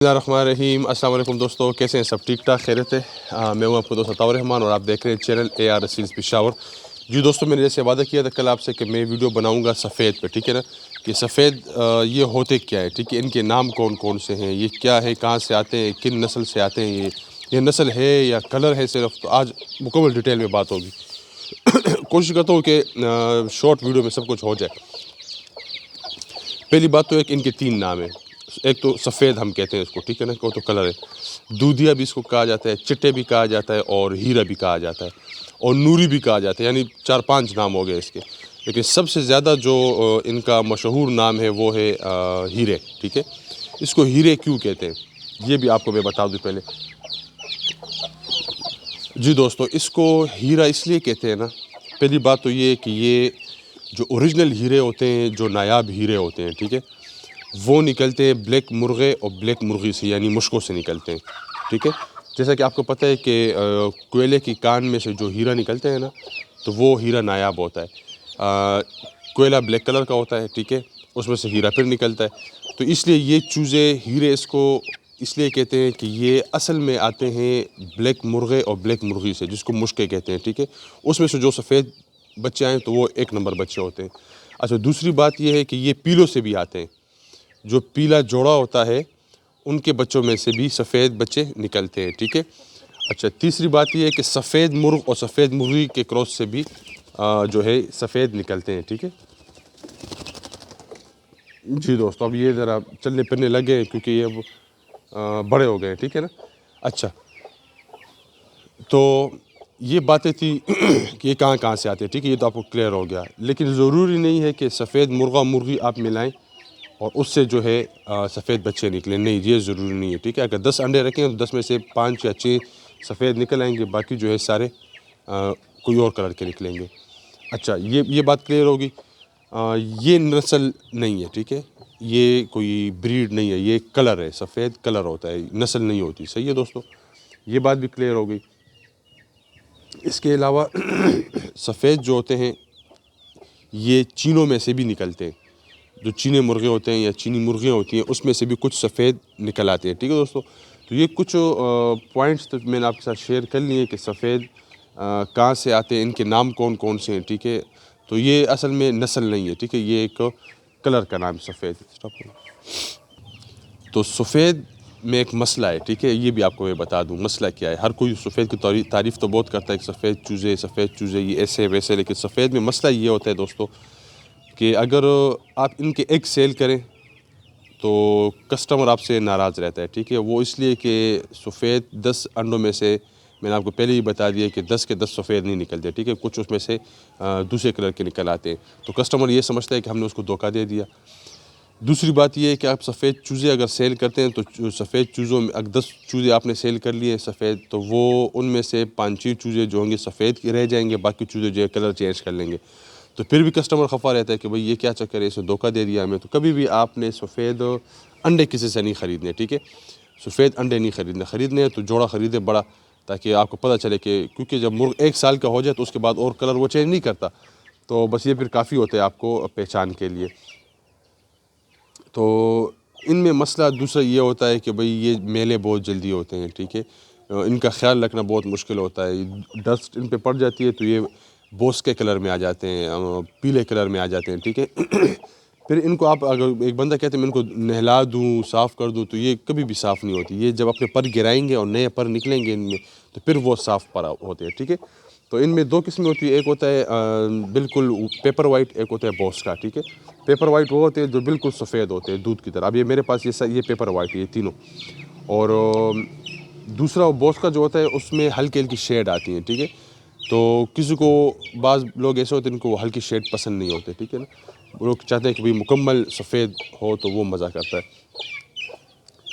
बिस्मिल्लाहिर्रहमानिर्रहीम। अस्सलाम वालेकुम दोस्तों, कैसे हैं सब? ठीक ठाक, खैरियत है। मैं हूं आपको दोस्त अताउर रहमान और आप देख रहे हैं चैनल AR रसील्स पेशावर। जी दोस्तों, मैंने जैसे वादा किया था कल आपसे कि मैं वीडियो बनाऊंगा सफ़ेद पे, ठीक है ना, कि सफ़ेद ये होते क्या है, ठीक है, इनके नाम कौन कौन से हैं, ये क्या है, कहाँ से आते हैं, किन नस्ल से आते हैं, ये नस्ल है या कलर है सिर्फ। तो आज मुकम्मल डिटेल में बात होगी। कोशिश करता हूँ कि शॉर्ट वीडियो में सब कुछ हो जाए। पहली बात तो एक, इनके 3 नाम हैं। एक तो सफ़ेद हम कहते हैं इसको, ठीक है ना, वो तो कलर है। दूधिया भी इसको कहा जाता है, चिट्टे भी कहा जाता है और हीरा भी कहा जाता है और नूरी भी कहा जाता है। यानी 4-5 नाम हो गए इसके। लेकिन सबसे ज़्यादा जो इनका मशहूर नाम है वो है हीरे, ठीक है। इसको हीरे क्यों कहते हैं ये भी आपको मैं बता दूँ पहले। जी दोस्तों, इसको हीरा इसलिए कहते हैं ना, पहली बात तो ये है कि ये जो ओरिजिनल हीरे होते हैं, जो नायाब हीरे होते हैं, ठीक है, वो निकलते हैं ब्लैक मुर्गे और ब्लैक मुर्गी से, यानी मुश्कों से निकलते हैं, ठीक है। जैसा कि आपको पता है कि कोयले की कान में से जो हीरा निकलते हैं ना, तो वो हीरा नायाब होता है। कोयला ब्लैक कलर का होता है, ठीक है, उसमें से हीरा फिर निकलता है। तो इसलिए ये चूज़े हीरे इसको इसलिए कहते हैं कि ये असल में आते हैं ब्लैक मुर्गे और ब्लैक मुर्गी से, जिसको मुश्के कहते हैं, ठीक है। उसमें से जो सफ़ेद बच्चे आए तो वो 1 नंबर बच्चे होते हैं। अच्छा, दूसरी बात ये है कि ये पीलों से भी आते हैं। जो पीला जोड़ा होता है उनके बच्चों में से भी सफ़ेद बच्चे निकलते हैं, ठीक है। अच्छा, तीसरी बात ये है कि सफ़ेद मुर्ग और सफ़ेद मुर्गी के क्रॉस से भी जो है सफ़ेद निकलते हैं, ठीक है। जी दोस्तों, अब ये ज़रा चलने फिरने लगे हैं क्योंकि ये अब बड़े हो गए, ठीक है ना। अच्छा, तो ये बातें थी कि ये कहाँ कहाँ से आते हैं, ठीक है, ये तो आपको क्लियर हो गया। लेकिन ज़रूरी नहीं है कि सफ़ेद मुर्गा मुर्गी आप मिलाएं और उससे जो है सफ़ेद बच्चे निकले, नहीं, ये ज़रूरी नहीं है, ठीक है। अगर 10 अंडे रखें तो 10 में से 5 या 6 सफ़ेद निकल आएंगे, बाकी जो है सारे कोई और कलर के निकलेंगे। अच्छा, ये बात क्लियर होगी। ये नस्ल नहीं है, ठीक है, ये कोई ब्रीड नहीं है, ये कलर है, सफ़ेद कलर होता है, नस्ल नहीं होती। सही है दोस्तों, ये बात भी क्लियर हो गई। इसके अलावा सफ़ेद जो होते हैं ये चीनों में से भी निकलते हैं। जो चीने मुर्गे होते हैं या चीनी मुर्गियाँ होती हैं उसमें से भी कुछ सफ़ेद निकल आते हैं, ठीक है दोस्तों। तो ये कुछ पॉइंट्स तो मैंने आपके साथ शेयर कर लिए कि सफ़ेद कहाँ से आते हैं, इनके नाम कौन कौन से हैं, ठीक है। तो ये असल में नस्ल नहीं है, ठीक है, ये एक कलर का नाम सफ़ेद। तो सफ़ेद में एक मसला है, ठीक है, ये भी आपको मैं बता दूं मसला क्या है। हर कोई सफ़ेद की तारीफ़ तो बहुत करता है कि सफ़ेद चूज़े ये ऐसे वैसे, लेकिन सफ़ेद में मसला ये होता है दोस्तों कि अगर आप इनके एग सेल करें तो कस्टमर आपसे नाराज़ रहता है, ठीक है। वो इसलिए कि सफ़ेद 10 अंडों में से मैंने आपको पहले ही बता दिया कि 10 के 10 सफ़ेद नहीं निकलते, ठीक है, कुछ उसमें से दूसरे कलर के निकल आते हैं। तो कस्टमर ये समझता है कि हमने उसको धोखा दे दिया। दूसरी बात ये है कि आप सफ़ेद चूज़े अगर सेल करते हैं तो सफ़ेद चूज़ों में अगर 10 चूज़े आपने सेल कर लिए सफ़ेद, तो वो उनमें से 5-6 चूज़े जो होंगे सफ़ेद के रह जाएंगे, बाकी चूज़े जो है कलर चेंज कर लेंगे। तो फिर भी कस्टमर खफा रहता है कि भाई ये क्या चक्कर है, इसे धोखा दे दिया हमें। तो कभी भी आपने सफ़ेद अंडे किसी से नहीं ख़रीदने, ठीक है, सफ़ेद अंडे नहीं ख़रीदने हैं तो जोड़ा ख़रीदे बड़ा, ताकि आपको पता चले कि क्योंकि जब मुर्ग 1 साल का हो जाए तो उसके बाद और कलर वो चेंज नहीं करता। तो बस ये फिर काफ़ी होता है आपको पहचान के लिए। तो इनमें मसला दूसरा ये होता है कि भाई ये मेले बहुत जल्दी होते हैं, ठीक है, इनका ख़्याल रखना बहुत मुश्किल होता है। डस्ट इन पे पड़ जाती है तो ये बोस के कलर में आ जाते हैं, पीले कलर में आ जाते हैं, ठीक है। फिर इनको आप अगर एक बंदा कहते हैं मैं इनको नहला दूँ, साफ़ कर दूँ, तो ये कभी भी साफ़ नहीं होती। ये जब अपने पर गिराएंगे और नए पर निकलेंगे इनमें तो फिर वो साफ़ पर होते हैं, ठीक है। तो इनमें 2 किस्में होती है, एक होता है बिल्कुल पेपर वाइट, एक होता है बॉस का, ठीक है। पेपर वाइट वो होते हैं जो बिल्कुल सफ़ेद होते हैं दूध की तरह। अब ये मेरे पास ये पेपर वाइट है, ये तीनों। और दूसरा बॉस का जो होता है उसमें हल्की हल्की शेड आती है, ठीक है। तो किसी को बाज़ लोग ऐसे होते हैं इनको हल्की शेड पसंद नहीं होते, ठीक है ना। वो लोग चाहते हैं कि भाई मुकम्मल सफ़ेद हो तो वो मज़ा करता है।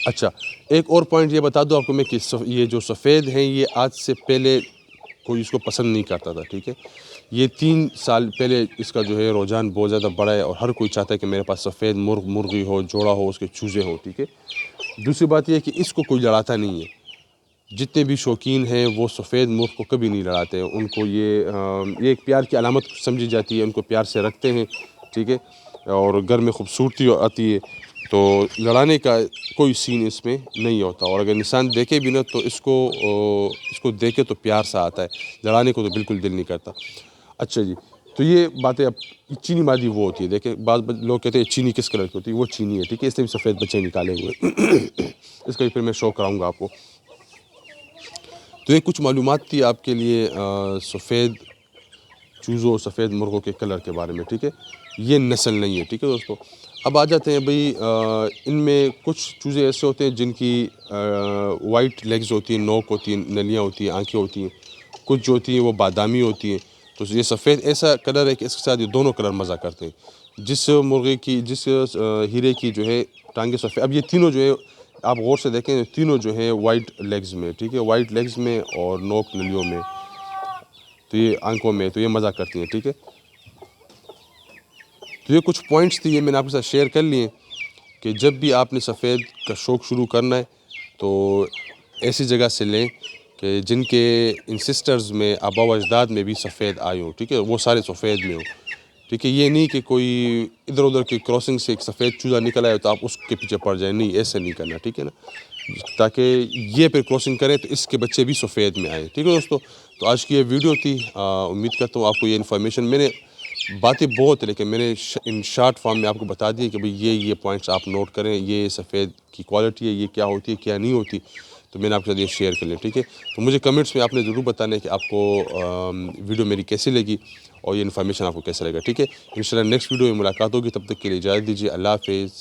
अच्छा, एक और पॉइंट ये बता दूँ आपको मैं कि ये जो सफ़ेद हैं ये आज से पहले कोई इसको पसंद नहीं करता था, ठीक है। ये 3 साल पहले इसका जो है रुझान बहुत ज़्यादा बढ़ा है और हर कोई चाहता है कि मेरे पास सफ़ेद मुर्गी हो, जोड़ा हो, उसके चूज़े हो, ठीक है। दूसरी बात ये है कि इसको कोई लड़ाता नहीं है। जितने भी शौकीन हैं वो सफ़ेद मुर्ग को कभी नहीं लड़ाते हैं। उनको ये एक प्यार की अलामत समझी जाती है, उनको प्यार से रखते हैं, ठीक है, और घर में खूबसूरती आती है। तो लड़ाने का कोई सीन इसमें नहीं होता, और अगर इंसान देखे भी ना तो इसको देखे तो प्यार सा आता है, लड़ाने को तो बिल्कुल दिल नहीं करता। अच्छा जी, तो ये बातें अब चीनी मादी वो होती है, देखें लोग कहते हैं चीनी किस कलर की होती है, वो चीनी है, ठीक है, इसने भी सफ़ेद बच्चे निकाले हुए इसका भी फिर मैं शो कराऊँगा आपको। तो ये कुछ मालूमात थी आपके लिए सफ़ेद चूज़ों, सफ़ेद मुर्गों के कलर के बारे में, ठीक है। ये नस्ल नहीं है, ठीक है दोस्तों। अब आ जाते हैं भाई, इनमें कुछ चूज़े ऐसे होते हैं जिनकी वाइट लेग्स होती हैं, नोक होती है, नलियाँ होती हैं, आँखें होती हैं। कुछ जो होती हैं वो बादामी होती हैं। तो ये सफ़ेद ऐसा कलर है कि इसके साथ ये दोनों कलर मज़ा करते हैं। जिस हीरे की जो है टांगें सफ़ेद, अब ये तीनों जो है आप गौर से देखें, तीनों जो हैं वाइट लेग्स में, ठीक है, वाइट लेग्स में और नोक नलियों में, तो ये आँखों में, तो ये मज़ा करती हैं, ठीक है। तो ये कुछ पॉइंट्स थी, ये मैंने आपके साथ शेयर कर लिए कि जब भी आपने सफ़ेद का शौक़ शुरू करना है तो ऐसी जगह से लें कि जिनके इंसिस्टर्स में, आबा व अजदाद में भी सफ़ेद आए हों, ठीक है, वो सारे सफ़ेद में हों, ठीक है। ये नहीं कि कोई इधर उधर की क्रॉसिंग से एक सफ़ेद चूज़ा निकल आए तो आप उसके पीछे पड़ जाए, नहीं, ऐसे नहीं करना, ठीक है ना, ताकि ये फिर क्रॉसिंग करें तो इसके बच्चे भी सफ़ेद में आए, ठीक है दोस्तों। तो आज की ये वीडियो थी, उम्मीद करता हूँ आपको ये इन्फॉर्मेशन, मैंने बातें बहुत है लेकिन मैंने इन शॉर्ट फॉर्म में आपको बता दिया कि भाई ये पॉइंट्स आप नोट करें, ये सफ़ेद की क्वालिटी है, ये क्या होती है क्या नहीं होती, तो मैंने आपके साथ ये शेयर कर लिया, ठीक है। तो मुझे कमेंट्स में आपने ज़रूर बताना है कि आपको वीडियो मेरी कैसी लगी और ये इन्फॉर्मेशन आपको कैसा लगा, ठीक है। इंशाल्लाह नेक्स्ट वीडियो में मुलाकात होगी, तब तक के लिए इजाज़त दीजिए, अल्लाह हाफ़िज़।